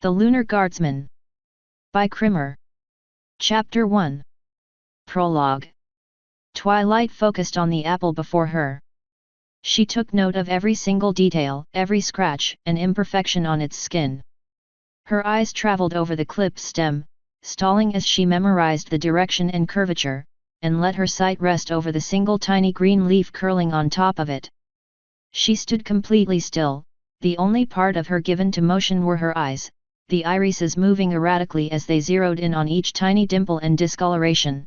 The Lunar Guardsman. By Krimmer. Chapter 1. Prologue. Twilight focused on the apple before her. She took note of every single detail, every scratch and imperfection on its skin. Her eyes traveled over the clipped stem, stalling as she memorized the direction and curvature, and let her sight rest over the single tiny green leaf curling on top of it. She stood completely still, the only part of her given to motion were her eyes, the irises moving erratically as they zeroed in on each tiny dimple and discoloration.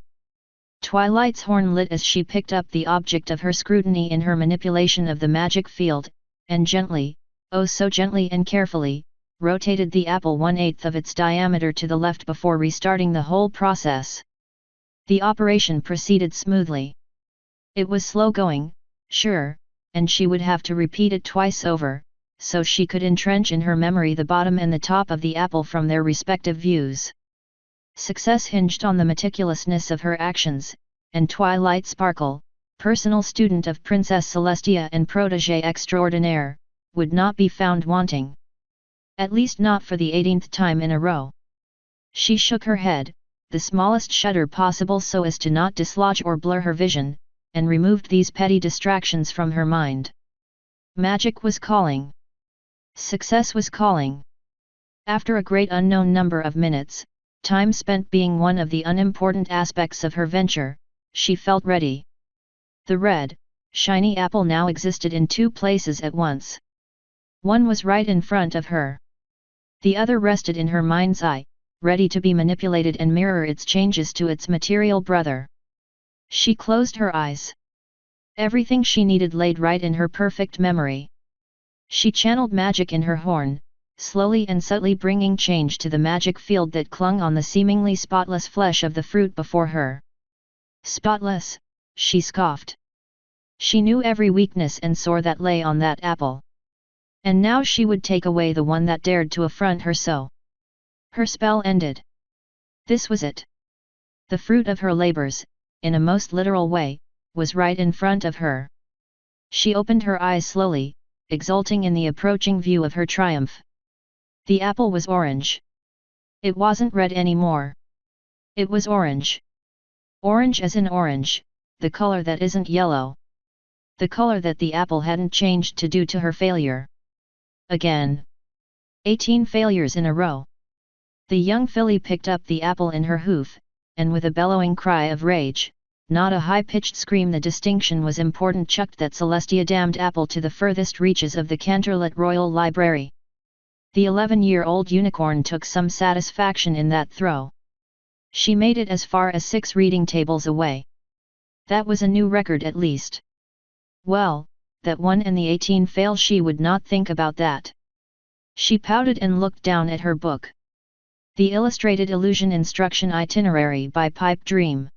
Twilight's horn lit as she picked up the object of her scrutiny in her manipulation of the magic field, and gently, oh so gently and carefully, rotated the apple 1/8 of its diameter to the left before restarting the whole process. The operation proceeded smoothly. It was slow going, sure, and she would have to repeat it twice over, so she could entrench in her memory the bottom and the top of the apple from their respective views. Success hinged on the meticulousness of her actions, and Twilight Sparkle, personal student of Princess Celestia and protégé extraordinaire, would not be found wanting. At least not for the 18th time in a row. She shook her head, the smallest shudder possible so as to not dislodge or blur her vision, and removed these petty distractions from her mind. Magic was calling. Success was calling. After a great unknown number of minutes, time spent being one of the unimportant aspects of her venture, she felt ready. The red, shiny apple now existed in two places at once. One was right in front of her. The other rested in her mind's eye, ready to be manipulated and mirror its changes to its material brother. She closed her eyes. Everything she needed laid right in her perfect memory. She channeled magic in her horn, slowly and subtly bringing change to the magic field that clung on the seemingly spotless flesh of the fruit before her. Spotless, she scoffed. She knew every weakness and sore that lay on that apple. And now she would take away the one that dared to affront her so. Her spell ended. This was it. The fruit of her labors, in a most literal way, was right in front of her. She opened her eyes slowly, exulting in the approaching view of her triumph. The apple was orange. It wasn't red anymore. It was orange. Orange as in orange, the color that isn't yellow. The color that the apple hadn't changed to due to her failure. Again. 18 failures in a row. The young filly picked up the apple in her hoof, and with a bellowing cry of rage, not a high-pitched scream, the distinction was important, chucked that Celestia damned apple to the furthest reaches of the Canterlot Royal Library. The 11-year-old unicorn took some satisfaction in that throw. She made it as far as 6 reading tables away. That was a new record at least. Well, that one and the 18 fail, she would not think about that. She pouted and looked down at her book. The Illustrated Illusion Instruction Itinerary by Pipe Dream.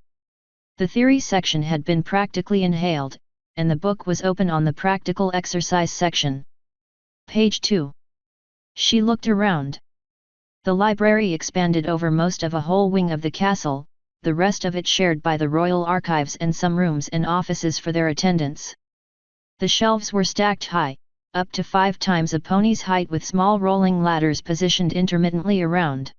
The theory section had been practically inhaled, and the book was open on the practical exercise section. Page 2. She looked around. The library expanded over most of a whole wing of the castle, the rest of it shared by the royal archives and some rooms and offices for their attendants. The shelves were stacked high, up to 5 times a pony's height, with small rolling ladders positioned intermittently around.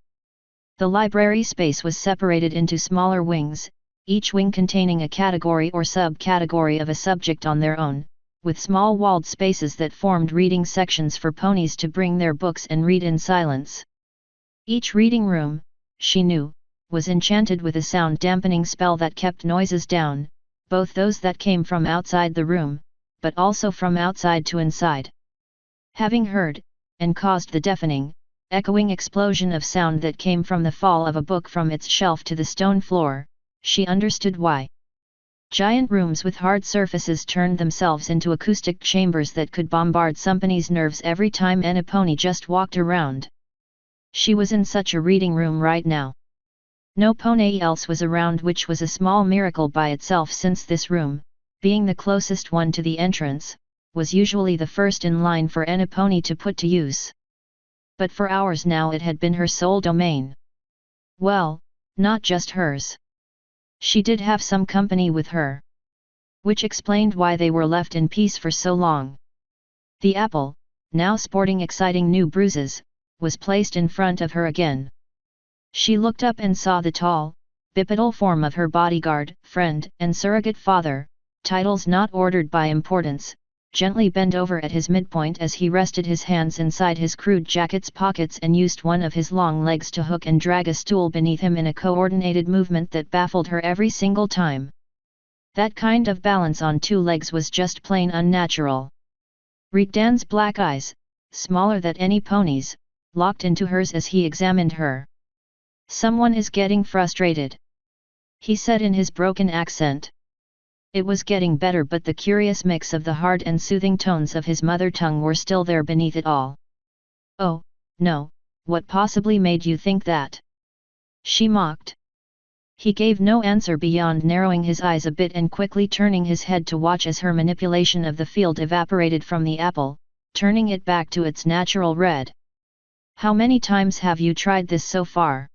The library space was separated into smaller wings, each wing containing a category or subcategory of a subject on their own, with small walled spaces that formed reading sections for ponies to bring their books and read in silence. Each reading room, she knew, was enchanted with a sound-dampening spell that kept noises down, both those that came from outside the room, but also from outside to inside. Having heard, and caused the deafening, echoing explosion of sound that came from the fall of a book from its shelf to the stone floor, she understood why. Giant rooms with hard surfaces turned themselves into acoustic chambers that could bombard somebody's nerves every time a pony just walked around. She was in such a reading room right now. No pony else was around, which was a small miracle by itself, since this room, being the closest one to the entrance, was usually the first in line for a pony to put to use. But for hours now it had been her sole domain. Well, not just hers. She did have some company with her. Which explained why they were left in peace for so long. The apple, now sporting exciting new bruises, was placed in front of her again. She looked up and saw the tall, bipedal form of her bodyguard, friend, and surrogate father, titles not ordered by importance, gently bend over at his midpoint as he rested his hands inside his crude jacket's pockets and used one of his long legs to hook and drag a stool beneath him in a coordinated movement that baffled her every single time. That kind of balance on two legs was just plain unnatural. Rickdan's black eyes, smaller than any pony's, locked into hers as he examined her. "Someone is getting frustrated," he said in his broken accent. It was getting better, but the curious mix of the hard and soothing tones of his mother tongue were still there beneath it all. "Oh, no, what possibly made you think that?" she mocked. He gave no answer beyond narrowing his eyes a bit and quickly turning his head to watch as her manipulation of the field evaporated from the apple, turning it back to its natural red. "How many times have you tried this so far?"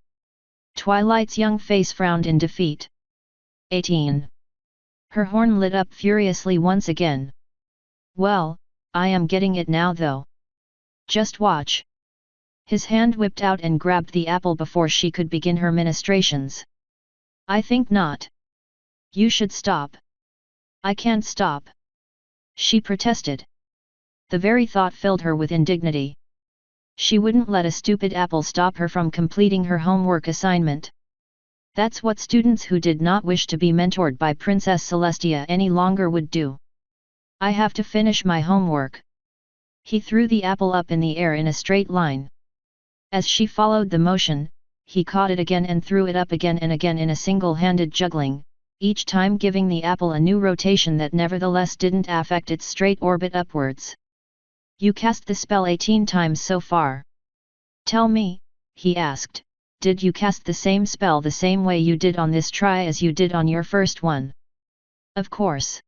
Twilight's young face frowned in defeat. 18. Her horn lit up furiously once again. "Well, I am getting it now though. Just watch." His hand whipped out and grabbed the apple before she could begin her ministrations. "I think not. You should stop." "I can't stop," she protested. The very thought filled her with indignity. She wouldn't let a stupid apple stop her from completing her homework assignment. That's what students who did not wish to be mentored by Princess Celestia any longer would do. "I have to finish my homework." He threw the apple up in the air in a straight line. As she followed the motion, he caught it again and threw it up again and again in a single-handed juggling, each time giving the apple a new rotation that nevertheless didn't affect its straight orbit upwards. "You cast the spell 18 times so far. Tell me," he asked, "did you cast the same spell the same way you did on this try as you did on your first one?" "Of course."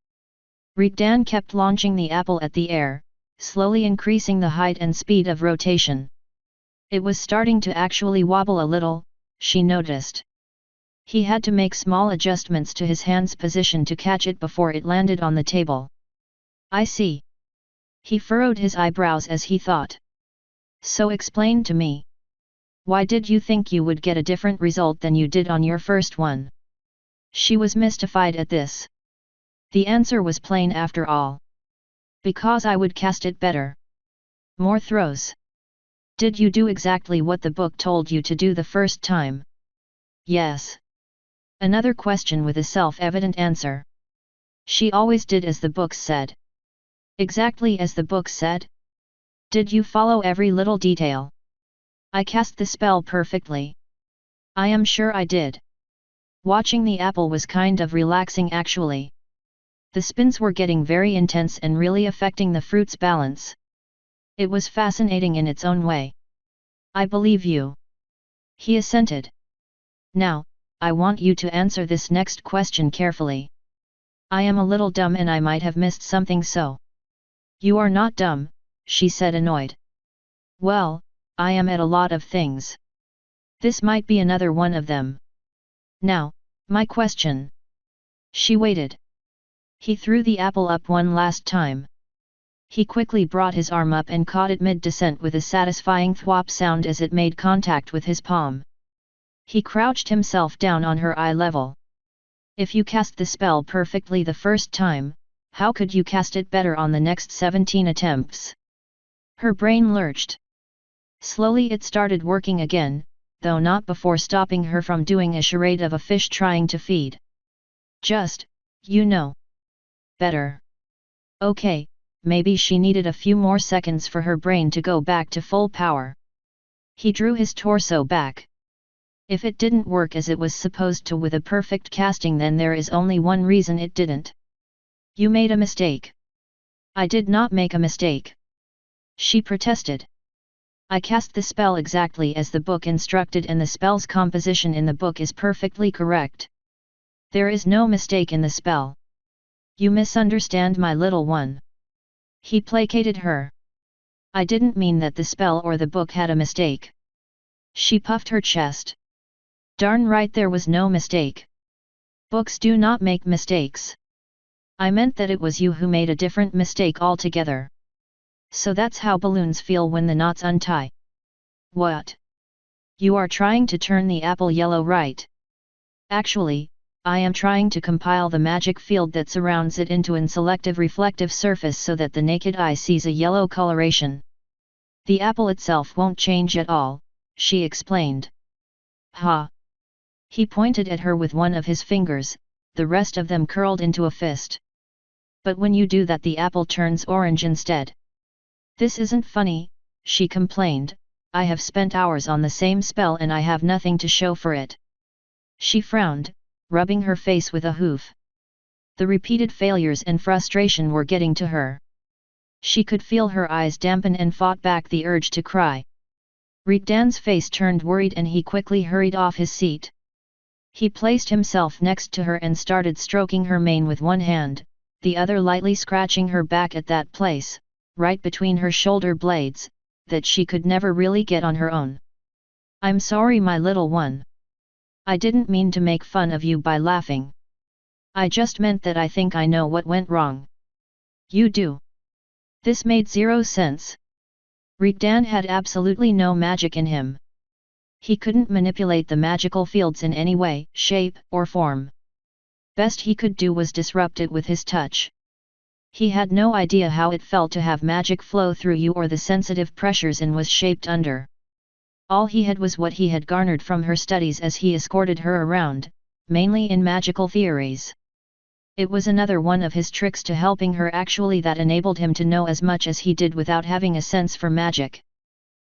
Rickdan kept launching the apple at the air, slowly increasing the height and speed of rotation. It was starting to actually wobble a little, she noticed. He had to make small adjustments to his hand's position to catch it before it landed on the table. "I see." He furrowed his eyebrows as he thought. "So explain to me. Why did you think you would get a different result than you did on your first one?" She was mystified at this. The answer was plain after all. "Because I would cast it better. More throws." "Did you do exactly what the book told you to do the first time?" "Yes." Another question with a self-evident answer. She always did as the books said. "Exactly as the book said? Did you follow every little detail?" "I cast the spell perfectly. I am sure I did." Watching the apple was kind of relaxing actually. The spins were getting very intense and really affecting the fruit's balance. It was fascinating in its own way. "I believe you," he assented. "Now, I want you to answer this next question carefully. I am a little dumb and I might have missed something so." "You are not dumb," she said annoyed. "Well, I am at a lot of things. This might be another one of them. Now, my question." She waited. He threw the apple up one last time. He quickly brought his arm up and caught it mid-descent with a satisfying thwop sound as it made contact with his palm. He crouched himself down on her eye level. "If you cast the spell perfectly the first time, how could you cast it better on the next 17 attempts?" Her brain lurched. Slowly it started working again, though not before stopping her from doing a charade of a fish trying to feed. "Just, you know. Better." Okay, maybe she needed a few more seconds for her brain to go back to full power. He drew his torso back. "If it didn't work as it was supposed to with a perfect casting, then there is only one reason it didn't. You made a mistake." "I did not make a mistake," she protested. "I cast the spell exactly as the book instructed and the spell's composition in the book is perfectly correct. There is no mistake in the spell. You misunderstand my little one." He placated her. "I didn't mean that the spell or the book had a mistake." She puffed her chest. "Darn right there was no mistake. Books do not make mistakes. I meant that it was you who made a different mistake altogether. So that's how balloons feel when the knots untie." What? You are trying to turn the apple yellow, right? Actually, I am trying to compile the magic field that surrounds it into an selective reflective surface so that the naked eye sees a yellow coloration. The apple itself won't change at all, she explained. Ha! He pointed at her with one of his fingers, the rest of them curled into a fist. But when you do that, the apple turns orange instead. This isn't funny, she complained. I have spent hours on the same spell and I have nothing to show for it. She frowned, rubbing her face with a hoof. The repeated failures and frustration were getting to her. She could feel her eyes dampen and fought back the urge to cry. Rigdan's face turned worried and he quickly hurried off his seat. He placed himself next to her and started stroking her mane with one hand, the other lightly scratching her back at that place, right between her shoulder blades, that she could never really get on her own. I'm sorry, my little one. I didn't mean to make fun of you by laughing. I just meant that I think I know what went wrong. You do? This made zero sense. Rigdan had absolutely no magic in him. He couldn't manipulate the magical fields in any way, shape, or form. Best he could do was disrupt it with his touch. He had no idea how it felt to have magic flow through you or the sensitive pressures and was shaped under. All he had was what he had garnered from her studies as he escorted her around, mainly in magical theories. It was another one of his tricks to helping her actually that enabled him to know as much as he did without having a sense for magic.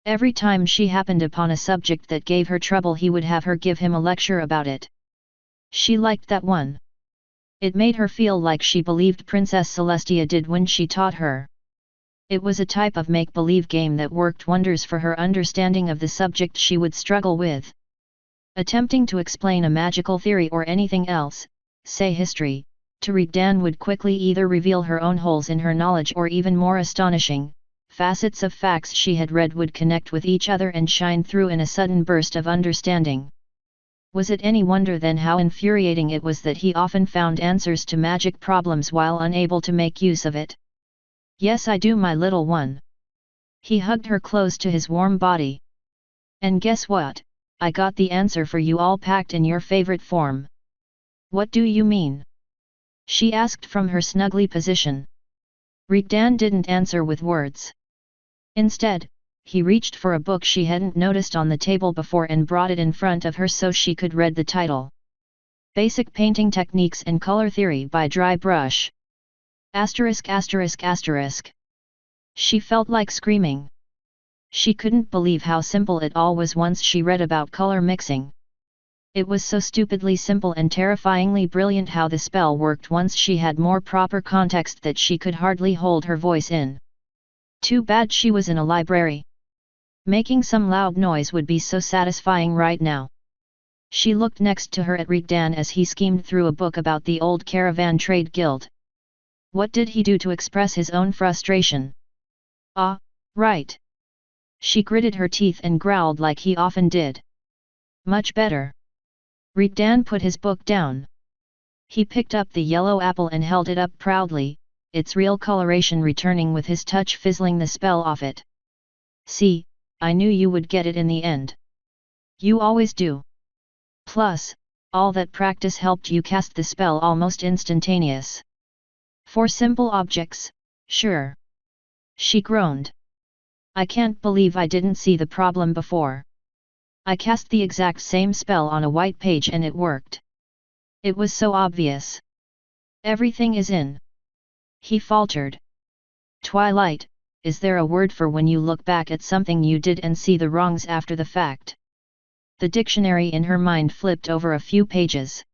Every time she happened upon a subject that gave her trouble, he would have her give him a lecture about it. She liked that one. It made her feel like she believed Princess Celestia did when she taught her. It was a type of make-believe game that worked wonders for her understanding of the subject she would struggle with. Attempting to explain a magical theory or anything else, say history, to Rigdan would quickly either reveal her own holes in her knowledge or, even more astonishing, facets of facts she had read would connect with each other and shine through in a sudden burst of understanding. Was it any wonder then how infuriating it was that he often found answers to magic problems while unable to make use of it? Yes, I do, my little one. He hugged her close to his warm body. And guess what? I got the answer for you, all packed in your favorite form. What do you mean? She asked from her snuggly position. Rigdan didn't answer with words. Instead, he reached for a book she hadn't noticed on the table before and brought it in front of her so she could read the title. Basic Painting Techniques and Color Theory by Dry Brush. Asterisk asterisk asterisk. She felt like screaming. She couldn't believe how simple it all was once she read about color mixing. It was so stupidly simple and terrifyingly brilliant how the spell worked once she had more proper context that she could hardly hold her voice in. Too bad she was in a library. Making some loud noise would be so satisfying right now. She looked next to her at Rigdan as he schemed through a book about the old Caravan Trade Guild. What did he do to express his own frustration? Ah, right. She gritted her teeth and growled like he often did. Much better. Rigdan put his book down. He picked up the yellow apple and held it up proudly, its real coloration returning with his touch, fizzling the spell off it. See, I knew you would get it in the end. You always do. Plus, all that practice helped you cast the spell almost instantaneous. For simple objects, sure. She groaned. I can't believe I didn't see the problem before. I cast the exact same spell on a white page and it worked. It was so obvious. Everything is in. He faltered. Twilight, is there a word for when you look back at something you did and see the wrongs after the fact? The dictionary in her mind flipped over a few pages.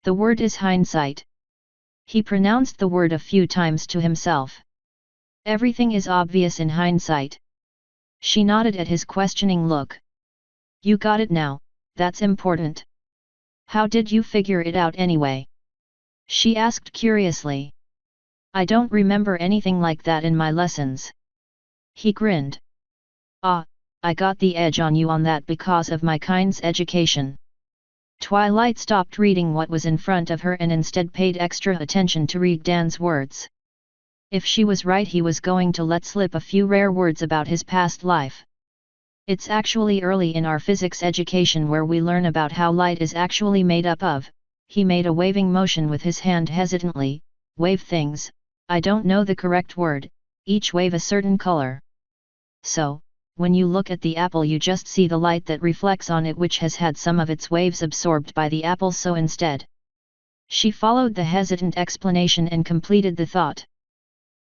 The word is hindsight. He pronounced the word a few times to himself. Everything is obvious in hindsight. She nodded at his questioning look. You got it now, that's important. How did you figure it out anyway? She asked curiously. I don't remember anything like that in my lessons. He grinned. Ah, I got the edge on you on that because of my kind's education. Twilight stopped reading what was in front of her and instead paid extra attention to Rigdan's words. If she was right, he was going to let slip a few rare words about his past life. It's actually early in our physics education where we learn about how light is actually made up of. He made a waving motion with his hand hesitantly. Wave things, I don't know the correct word, each wave a certain color. So, when you look at the apple you just see the light that reflects on it which has had some of its waves absorbed by the apple, so instead. She followed the hesitant explanation and completed the thought.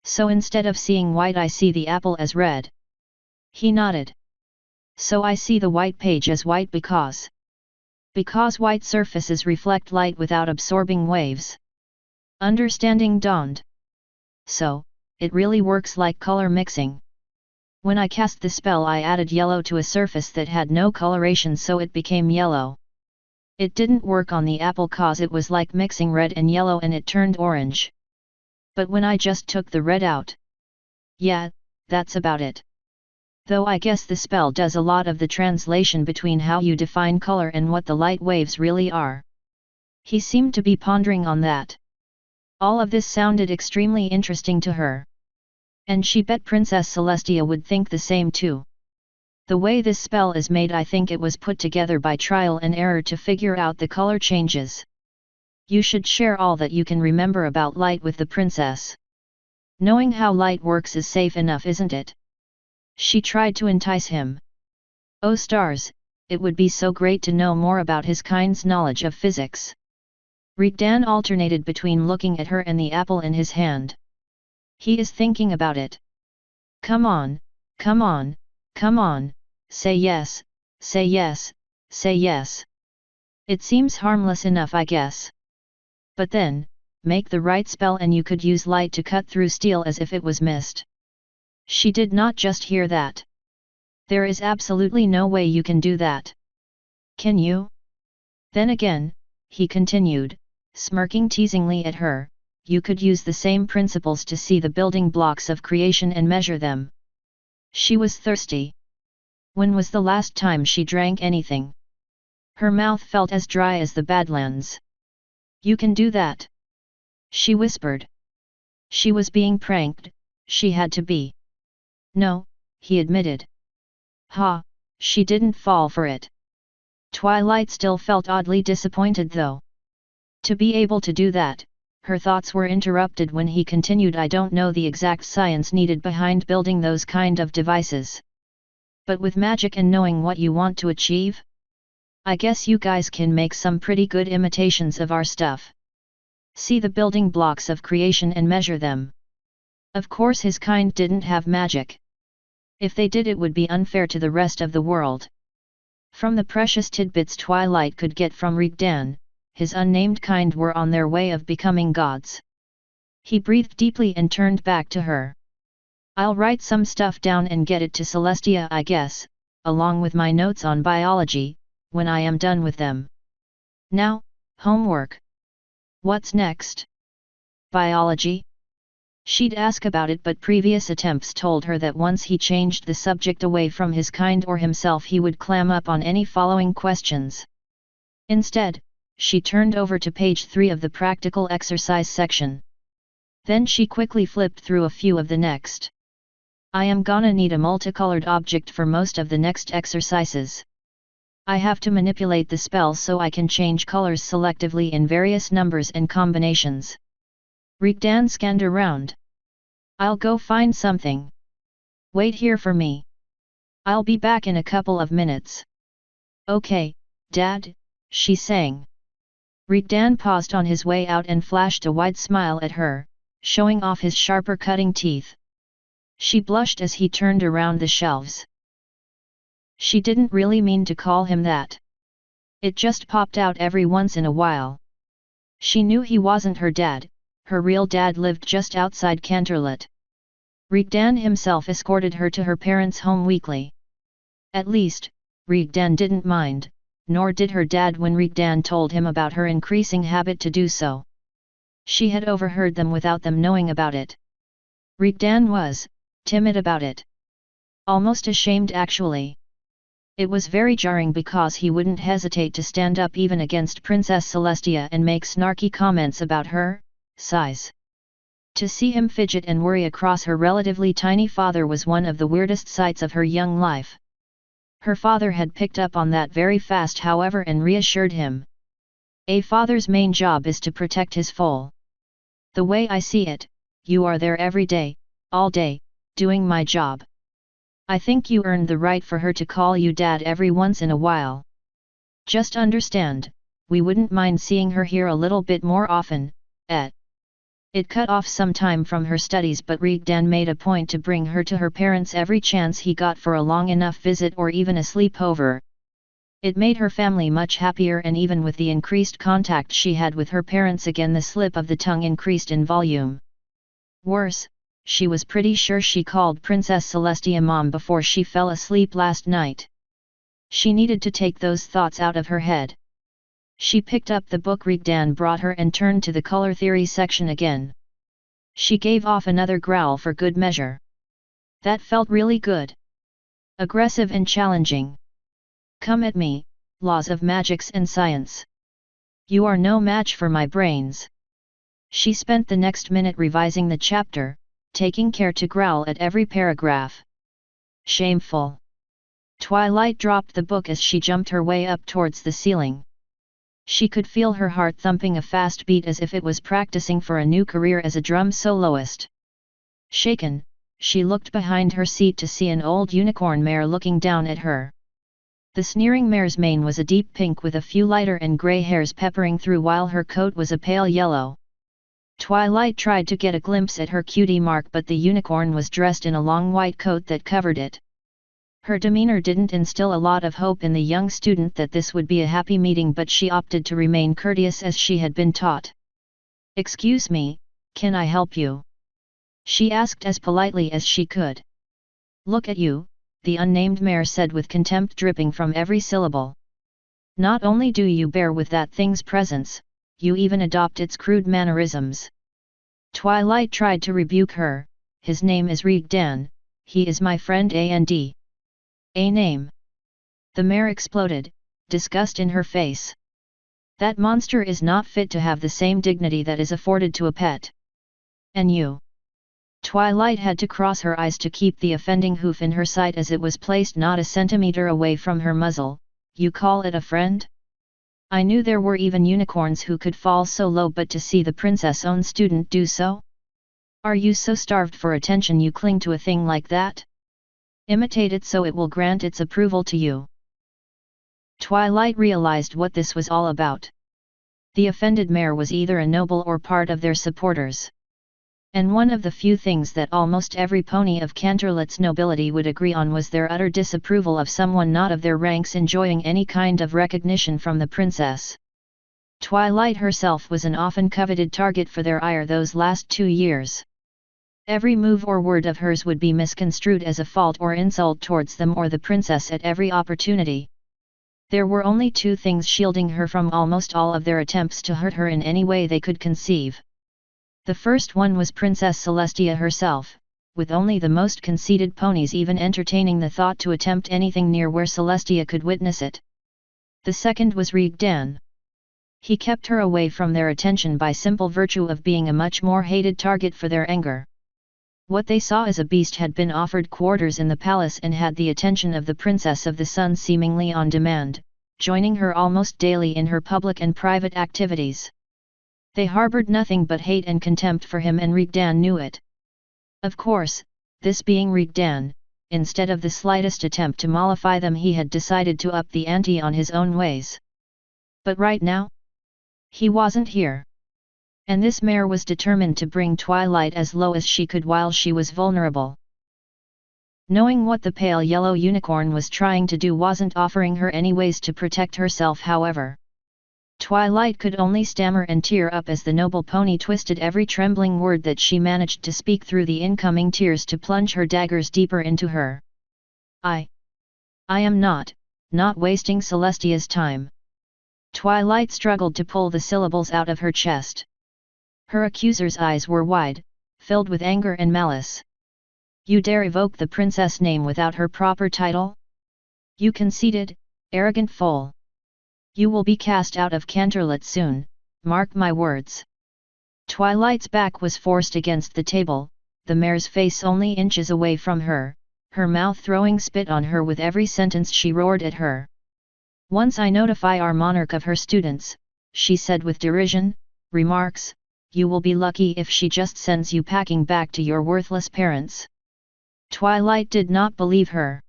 So instead of seeing white I see the apple as red. He nodded. So I see the white page as white because white surfaces reflect light without absorbing waves. Understanding dawned. So, it really works like color mixing. When I cast the spell I added yellow to a surface that had no coloration so it became yellow. It didn't work on the apple cause it was like mixing red and yellow and it turned orange. But when I just took the red out. Yeah, that's about it. Though I guess the spell does a lot of the translation between how you define color and what the light waves really are. He seemed to be pondering on that. All of this sounded extremely interesting to her. And she bet Princess Celestia would think the same too. The way this spell is made I think it was put together by trial and error to figure out the color changes. You should share all that you can remember about light with the princess. Knowing how light works is safe enough, isn't it? She tried to entice him. Oh stars, it would be so great to know more about his kind's knowledge of physics. Rigdan alternated between looking at her and the apple in his hand. He is thinking about it. Come on, come on, come on, say yes, say yes, say yes. It seems harmless enough I guess. But then, make the right spell and you could use light to cut through steel as if it was mist. She did not just hear that. There is absolutely no way you can do that. Can you? Then again, he continued, smirking teasingly at her, you could use the same principles to see the building blocks of creation and measure them. She was thirsty. When was the last time she drank anything? Her mouth felt as dry as the Badlands. You can do that? She whispered. She was being pranked, she had to be. No, he admitted. Ha, she didn't fall for it. Twilight still felt oddly disappointed though. To be able to do that, her thoughts were interrupted when he continued, I don't know the exact science needed behind building those kind of devices. But with magic and knowing what you want to achieve? I guess you guys can make some pretty good imitations of our stuff. See the building blocks of creation and measure them. Of course his kind didn't have magic. If they did it would be unfair to the rest of the world. From the precious tidbits Twilight could get from Rigdan, his unnamed kind were on their way of becoming gods. He breathed deeply and turned back to her. I'll write some stuff down and get it to Celestia I guess, along with my notes on biology, when I am done with them. Now, homework. What's next? Biology? She'd ask about it but previous attempts told her that once he changed the subject away from his kind or himself he would clam up on any following questions. Instead, she turned over to page 3 of the practical exercise section. Then she quickly flipped through a few of the next. I am gonna need a multicolored object for most of the next exercises. I have to manipulate the spell so I can change colors selectively in various numbers and combinations. Rigdan scanned around. I'll go find something. Wait here for me. I'll be back in a couple of minutes. Okay, Dad, she sang. Rigdan paused on his way out and flashed a wide smile at her, showing off his sharper cutting teeth. She blushed as he turned around the shelves. She didn't really mean to call him that. It just popped out every once in a while. She knew he wasn't her dad, her real dad lived just outside Canterlot. Rigdan himself escorted her to her parents' home weekly. At least, Rigdan didn't mind, nor did her dad when Rigdan told him about her increasing habit to do so. She had overheard them without them knowing about it. Rigdan was timid about it. Almost ashamed actually. It was very jarring because he wouldn't hesitate to stand up even against Princess Celestia and make snarky comments about her size. To see him fidget and worry across her relatively tiny father was one of the weirdest sights of her young life. Her father had picked up on that very fast however and reassured him. A father's main job is to protect his foal. The way I see it, you are there every day, all day, doing my job. I think you earned the right for her to call you dad every once in a while. Just understand, we wouldn't mind seeing her here a little bit more often, It cut off some time from her studies but Rigdan made a point to bring her to her parents every chance he got for a long enough visit or even a sleepover. It made her family much happier, and even with the increased contact she had with her parents again the slip of the tongue increased in volume. Worse, she was pretty sure she called Princess Celestia Mom before she fell asleep last night. She needed to take those thoughts out of her head. She picked up the book Rigdan brought her and turned to the color theory section again. She gave off another growl for good measure. That felt really good. Aggressive and challenging. Come at me, laws of magics and science. You are no match for my brains. She spent the next minute revising the chapter, taking care to growl at every paragraph. Shameful. Twilight dropped the book as she jumped her way up towards the ceiling. She could feel her heart thumping a fast beat as if it was practicing for a new career as a drum soloist. Shaken, she looked behind her seat to see an old unicorn mare looking down at her. The sneering mare's mane was a deep pink with a few lighter and grey hairs peppering through, while her coat was a pale yellow. Twilight tried to get a glimpse at her cutie mark, but the unicorn was dressed in a long white coat that covered it. Her demeanor didn't instill a lot of hope in the young student that this would be a happy meeting, but she opted to remain courteous as she had been taught. "Excuse me, can I help you?" she asked as politely as she could. "Look at you," the unnamed mare said with contempt dripping from every syllable. "Not only do you bear with that thing's presence, you even adopt its crude mannerisms." Twilight tried to rebuke her. "His name is Rigdan, he is my friend and a name." The mare exploded, disgust in her face. "That monster is not fit to have the same dignity that is afforded to a pet. And you?" Twilight had to cross her eyes to keep the offending hoof in her sight as it was placed not a centimeter away from her muzzle. "You call it a friend? I knew there were even unicorns who could fall so low, but to see the princess' own student do so? Are you so starved for attention you cling to a thing like that? Imitate it so it will grant its approval to you." Twilight realized what this was all about. The offended mare was either a noble or part of their supporters. And one of the few things that almost every pony of Canterlot's nobility would agree on was their utter disapproval of someone not of their ranks enjoying any kind of recognition from the princess. Twilight herself was an often coveted target for their ire those last 2 years. Every move or word of hers would be misconstrued as a fault or insult towards them or the princess at every opportunity. There were only 2 things shielding her from almost all of their attempts to hurt her in any way they could conceive. The first one was Princess Celestia herself, with only the most conceited ponies even entertaining the thought to attempt anything near where Celestia could witness it. The second was Rigdan. He kept her away from their attention by simple virtue of being a much more hated target for their anger. What they saw as a beast had been offered quarters in the palace and had the attention of the Princess of the Sun seemingly on demand, joining her almost daily in her public and private activities. They harbored nothing but hate and contempt for him, and Rigdan knew it. Of course, this being Rigdan, instead of the slightest attempt to mollify them, he had decided to up the ante on his own ways. But right now? He wasn't here. And this mare was determined to bring Twilight as low as she could while she was vulnerable. Knowing what the pale yellow unicorn was trying to do wasn't offering her any ways to protect herself, however. Twilight could only stammer and tear up as the noble pony twisted every trembling word that she managed to speak through the incoming tears to plunge her daggers deeper into her. I am not wasting Celestia's time." Twilight struggled to pull the syllables out of her chest. Her accuser's eyes were wide, filled with anger and malice. "You dare evoke the princess name without her proper title? You conceited, arrogant fool! You will be cast out of Canterlot soon, mark my words." Twilight's back was forced against the table, the mare's face only inches away from her, her mouth throwing spit on her with every sentence she roared at her. "Once I notify our monarch of her students," she said with derision, remarks, "you will be lucky if she just sends you packing back to your worthless parents." Twilight did not believe her.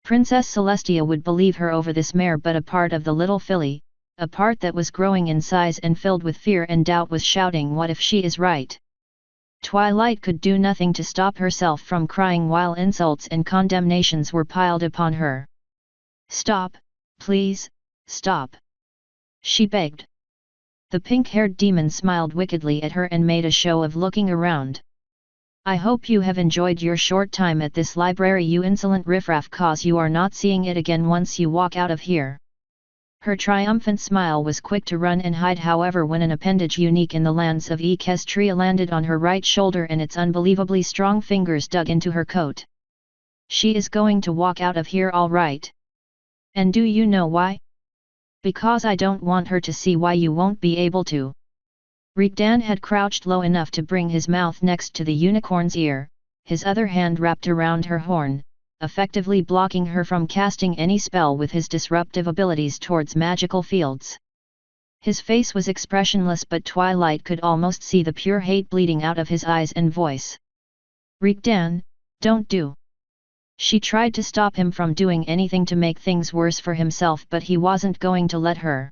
Princess Celestia would believe her over this mare, but a part of the little filly, a part that was growing in size and filled with fear and doubt, was shouting, "What if she is right?" Twilight could do nothing to stop herself from crying while insults and condemnations were piled upon her. "Stop, please, stop!" she begged. The pink-haired demon smiled wickedly at her and made a show of looking around. "I hope you have enjoyed your short time at this library, you insolent riffraff, cause you are not seeing it again once you walk out of here." Her triumphant smile was quick to run and hide, however, when an appendage unique in the lands of Equestria landed on her right shoulder and its unbelievably strong fingers dug into her coat. "She is going to walk out of here all right. And do you know why? Because I don't want her to see why you won't be able to." Rigdan had crouched low enough to bring his mouth next to the unicorn's ear, his other hand wrapped around her horn, effectively blocking her from casting any spell with his disruptive abilities towards magical fields. His face was expressionless, but Twilight could almost see the pure hate bleeding out of his eyes and voice. "Rigdan, don't do." She tried to stop him from doing anything to make things worse for himself, but he wasn't going to let her.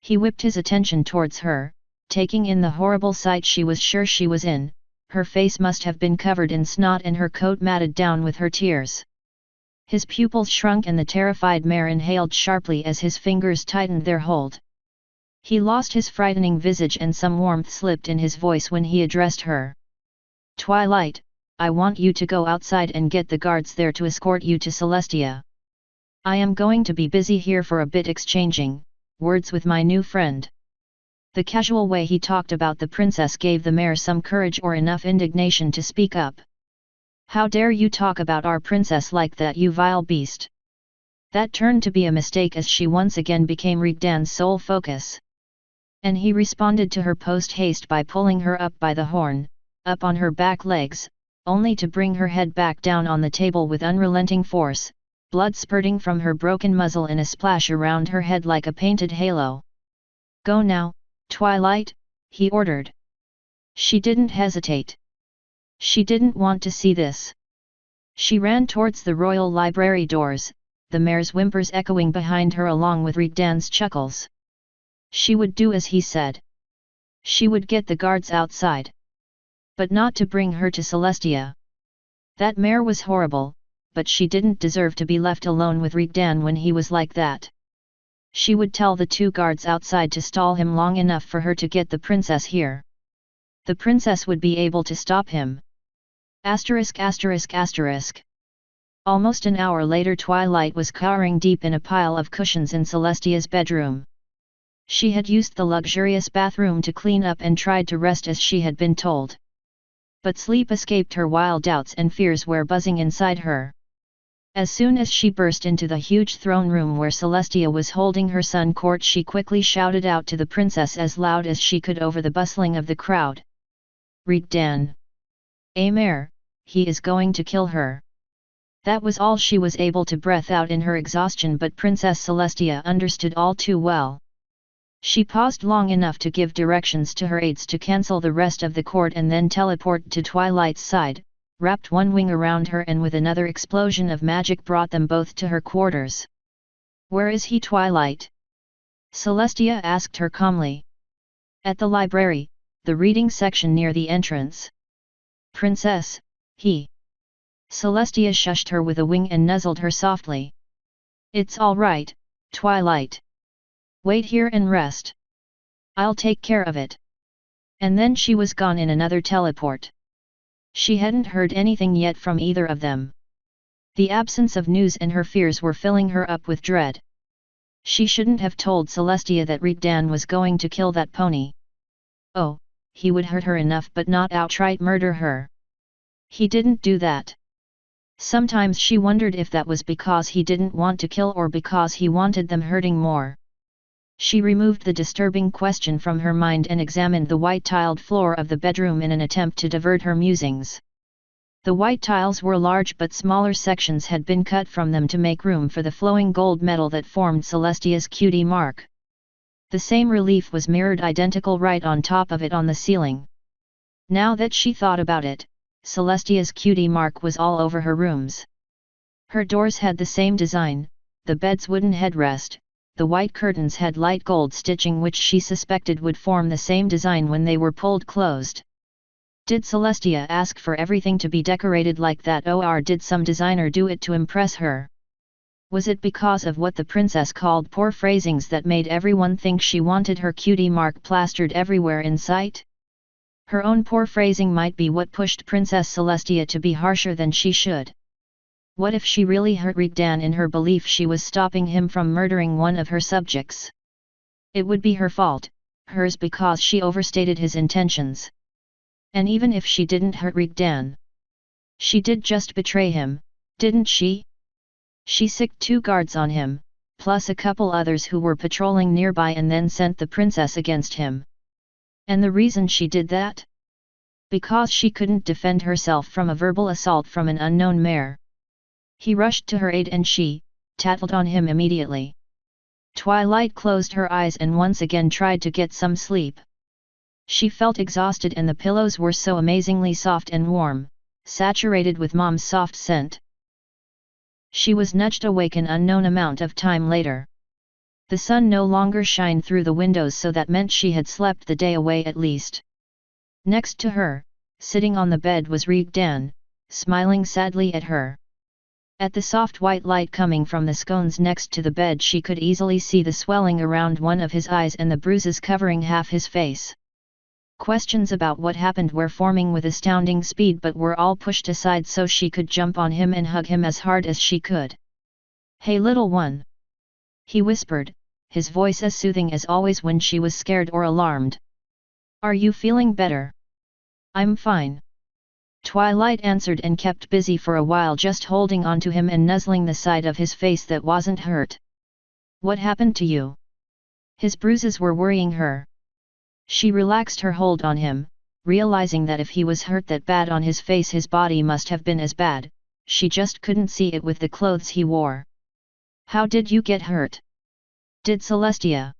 He whipped his attention towards her, taking in the horrible sight she was sure she was in. Her face must have been covered in snot and her coat matted down with her tears. His pupils shrunk and the terrified mare inhaled sharply as his fingers tightened their hold. He lost his frightening visage and some warmth slipped in his voice when he addressed her. "Twilight, I want you to go outside and get the guards there to escort you to Celestia. I am going to be busy here for a bit exchanging words with my new friend." The casual way he talked about the princess gave the mare some courage or enough indignation to speak up. "How dare you talk about our princess like that, you vile beast!" That turned to be a mistake as she once again became Rigdan's sole focus. And he responded to her post-haste by pulling her up by the horn, up on her back legs, only to bring her head back down on the table with unrelenting force, blood spurting from her broken muzzle in a splash around her head like a painted halo. "Go now, Twilight," he ordered. She didn't hesitate. She didn't want to see this. She ran towards the royal library doors, the mare's whimpers echoing behind her along with Rigdan's chuckles. She would do as he said. She would get the guards outside. But not to bring her to Celestia. That mare was horrible, but she didn't deserve to be left alone with Rigdan when he was like that. She would tell the two guards outside to stall him long enough for her to get the princess here. The princess would be able to stop him. Asterisk asterisk asterisk. Almost an hour later, Twilight was cowering deep in a pile of cushions in Celestia's bedroom. She had used the luxurious bathroom to clean up and tried to rest as she had been told. But sleep escaped her while doubts and fears were buzzing inside her. As soon as she burst into the huge throne room where Celestia was holding her son court, she quickly shouted out to the princess as loud as she could over the bustling of the crowd. "Rigdan! Mare, he is going to kill her." That was all she was able to breath out in her exhaustion, but Princess Celestia understood all too well. She paused long enough to give directions to her aides to cancel the rest of the court and then teleport to Twilight's side, wrapped one wing around her and with another explosion of magic brought them both to her quarters. "Where is he, Twilight?" Celestia asked her calmly. "At the library, the reading section near the entrance." "Princess, he..." Celestia shushed her with a wing and nuzzled her softly. "It's all right, Twilight. Wait here and rest. I'll take care of it." And then she was gone in another teleport. She hadn't heard anything yet from either of them. The absence of news and her fears were filling her up with dread. She shouldn't have told Celestia that Rigdan was going to kill that pony. Oh, he would hurt her enough but not outright murder her. He didn't do that. Sometimes she wondered if that was because he didn't want to kill or because he wanted them hurting more. She removed the disturbing question from her mind and examined the white-tiled floor of the bedroom in an attempt to divert her musings. The white tiles were large but smaller sections had been cut from them to make room for the flowing gold metal that formed Celestia's cutie mark. The same relief was mirrored identical right on top of it on the ceiling. Now that she thought about it, Celestia's cutie mark was all over her rooms. Her doors had the same design, the bed's wooden headrest, the white curtains had light gold stitching which she suspected would form the same design when they were pulled closed. Did Celestia ask for everything to be decorated like that, or did some designer do it to impress her? Was it because of what the princess called poor phrasings that made everyone think she wanted her cutie mark plastered everywhere in sight? Her own poor phrasing might be what pushed Princess Celestia to be harsher than she should. What if she really hurt Rigdan in her belief she was stopping him from murdering one of her subjects? It would be her fault, hers because she overstated his intentions. And even if she didn't hurt Rigdan, she did just betray him, didn't she? She sicked 2 guards on him, plus a couple others who were patrolling nearby and then sent the princess against him. And the reason she did that? Because she couldn't defend herself from a verbal assault from an unknown mare. He rushed to her aid and she tattled on him immediately. Twilight closed her eyes and once again tried to get some sleep. She felt exhausted and the pillows were so amazingly soft and warm, saturated with Mom's soft scent. She was nudged awake an unknown amount of time later. The sun no longer shined through the windows, so that meant she had slept the day away at least. Next to her, sitting on the bed was Rigdan, smiling sadly at her. At the soft white light coming from the scones next to the bed she could easily see the swelling around one of his eyes and the bruises covering half his face. Questions about what happened were forming with astounding speed but were all pushed aside so she could jump on him and hug him as hard as she could. "Hey little one!" he whispered, his voice as soothing as always when she was scared or alarmed. "Are you feeling better?" "I'm fine." Twilight answered and kept busy for a while just holding onto him and nuzzling the side of his face that wasn't hurt. "What happened to you?" His bruises were worrying her. She relaxed her hold on him, realizing that if he was hurt that bad on his face his body must have been as bad, she just couldn't see it with the clothes he wore. "How did you get hurt?" "Did Celestia?"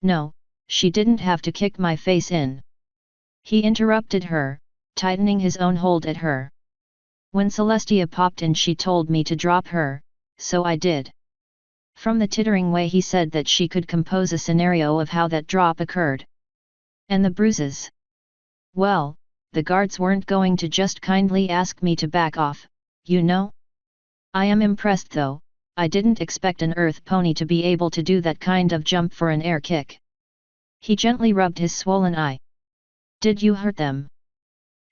"No, she didn't have to kick my face in." He interrupted her, tightening his own hold at her. "When Celestia popped in she told me to drop her, so I did." From the tittering way he said that she could compose a scenario of how that drop occurred. "And the bruises?" "Well, the guards weren't going to just kindly ask me to back off, you know? I am impressed though, I didn't expect an earth pony to be able to do that kind of jump for an air kick." He gently rubbed his swollen eye. "Did you hurt them?"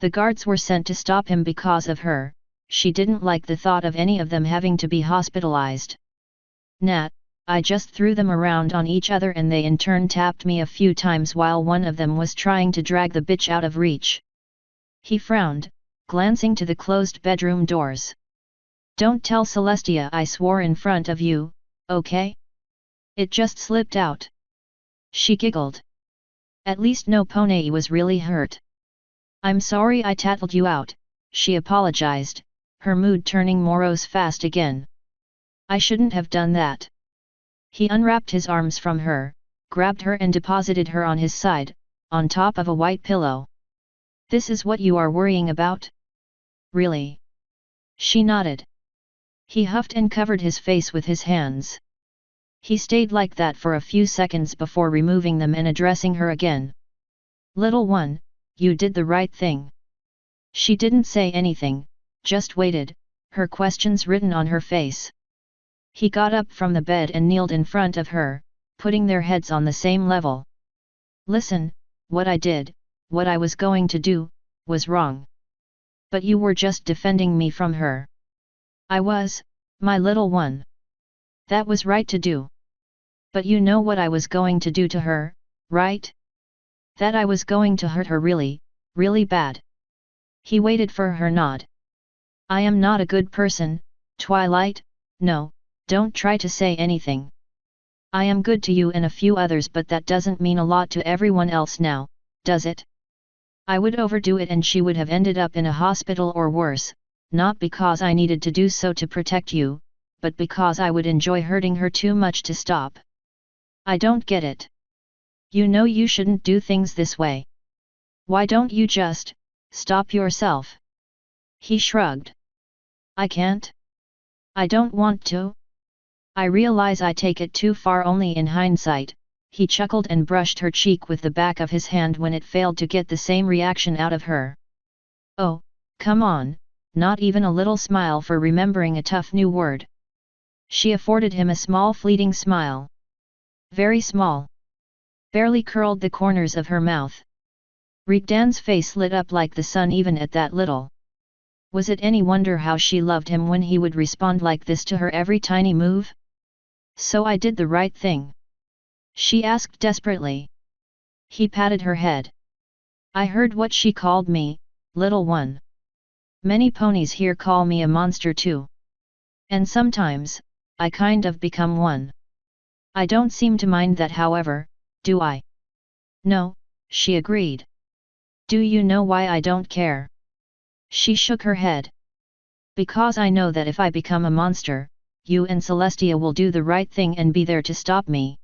"The guards were sent to stop him because of her, she didn't like the thought of any of them having to be hospitalized." "Nat, I just threw them around on each other and they in turn tapped me a few times while one of them was trying to drag the bitch out of reach." He frowned, glancing to the closed bedroom doors. "Don't tell Celestia I swore in front of you, okay? It just slipped out." She giggled. At least no pony was really hurt. "I'm sorry I tattled you out," she apologized, her mood turning morose fast again. "I shouldn't have done that." He unwrapped his arms from her, grabbed her and deposited her on his side, on top of a white pillow. "This is what you are worrying about? Really?" She nodded. He huffed and covered his face with his hands. He stayed like that for a few seconds before removing them and addressing her again. "Little one, you did the right thing." She didn't say anything, just waited, her questions written on her face. He got up from the bed and kneeled in front of her, putting their heads on the same level. "Listen, what I did, what I was going to do, was wrong. But you were just defending me from her." "I was, my little one. That was right to do. But you know what I was going to do to her, right? That I was going to hurt her really, really bad." He waited for her nod. "I am not a good person, Twilight, no. Don't try to say anything. I am good to you and a few others but that doesn't mean a lot to everyone else now, does it?" I would overdo it and she would have ended up in a hospital or worse, not because I needed to do so to protect you, but because I would enjoy hurting her too much to stop. I don't get it. You know you shouldn't do things this way. Why don't you just stop yourself? He shrugged. I can't. I don't want to. I realize I take it too far only in hindsight. He chuckled and brushed her cheek with the back of his hand when it failed to get the same reaction out of her. Oh, come on, not even a little smile for remembering a tough new word. She afforded him a small fleeting smile. Very small. Barely curled the corners of her mouth. Rigdan's face lit up like the sun even at that little. Was it any wonder how she loved him when he would respond like this to her every tiny move? So I did the right thing? She asked desperately. He patted her head. I heard what she called me, little one. Many ponies here call me a monster too. And sometimes, I kind of become one. I don't seem to mind that however, do I? No, she agreed. Do you know why I don't care? She shook her head. Because I know that if I become a monster, you and Celestia will do the right thing and be there to stop me.